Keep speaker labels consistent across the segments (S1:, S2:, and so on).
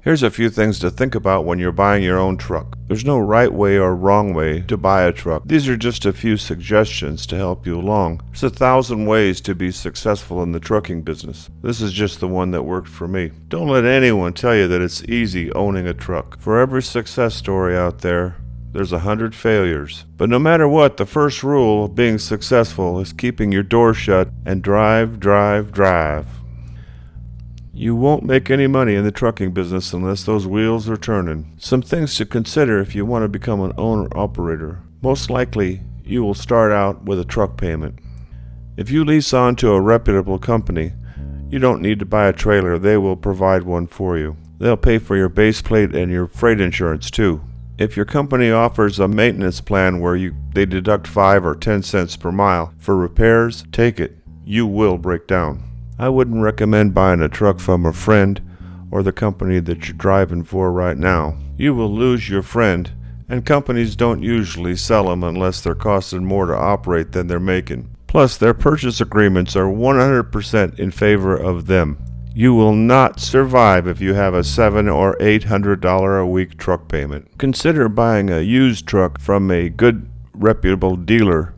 S1: Here's a few things to think about when you're buying your own truck. There's no right way or wrong way to buy a truck. These are just a few suggestions to help you along. There's 1,000 ways to be successful in the trucking business. This is just the one that worked for me. Don't let anyone tell you that it's easy owning a truck. For every success story out there, there's 100 failures. But no matter what, the first rule of being successful is keeping your door shut and drive, drive, drive. You won't make any money in the trucking business unless those wheels are turning. Some things to consider if you want to become an owner-operator. Most likely, you will start out with a truck payment. If you lease on to a reputable company, you don't need to buy a trailer. They will provide one for you. They'll pay for your base plate and your freight insurance too. If your company offers a maintenance plan where they deduct 5 or 10 cents per mile for repairs, take it. You will break down. I wouldn't recommend buying a truck from a friend or the company that you're driving for right now. You will lose your friend, and companies don't usually sell them unless they're costing more to operate than they're making. Plus, their purchase agreements are 100% in favor of them. You will not survive if you have a $700 or $800 a week truck payment. Consider buying a used truck from a good, reputable dealer.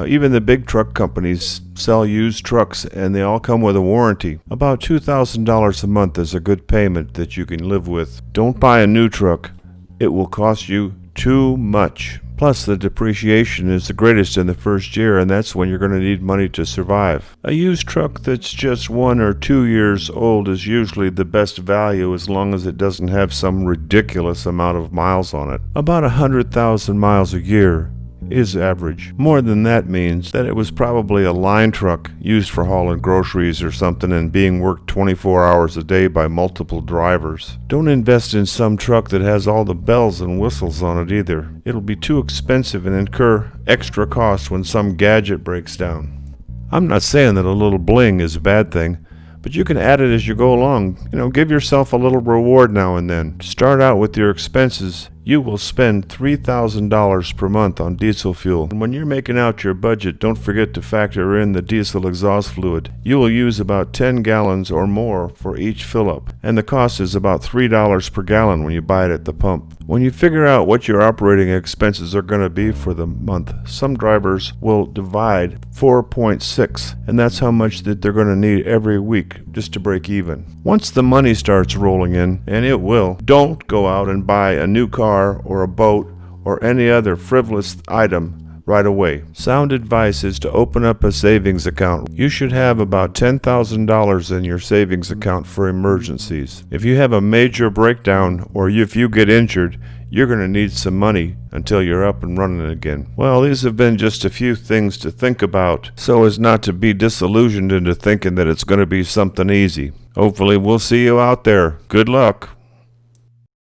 S1: Even the big truck companies sell used trucks, and they all come with a warranty. About $2,000 a month is a good payment that you can live with. Don't buy a new truck. It will cost you too much. Plus, the depreciation is the greatest in the first year, and that's when you're going to need money to survive. A used truck that's just 1 or 2 years old is usually the best value as long as it doesn't have some ridiculous amount of miles on it. About 100,000 miles a year is average. More than that means that it was probably a line truck used for hauling groceries or something and being worked 24 hours a day by multiple drivers. Don't invest in some truck that has all the bells and whistles on it either. It'll be too expensive and incur extra costs when some gadget breaks down. I'm not saying that a little bling is a bad thing, but you can add it as you go along. Give yourself a little reward now and then. Start out with your expenses. You will spend $3,000 per month on diesel fuel. And when you're making out your budget, don't forget to factor in the diesel exhaust fluid. You will use about 10 gallons or more for each fill-up, and the cost is about $3 per gallon when you buy it at the pump. When you figure out what your operating expenses are going to be for the month, some drivers will divide 4.6, and that's how much that they're going to need every week just to break even. Once the money starts rolling in, and it will, don't go out and buy a new car or a boat or any other frivolous item right away. Sound advice is to open up a savings account. You should have about $10,000 in your savings account for emergencies. If you have a major breakdown or if you get injured, you're going to need some money until you're up and running again. Well, these have been just a few things to think about so as not to be disillusioned into thinking that it's going to be something easy. Hopefully we'll see you out there. Good luck.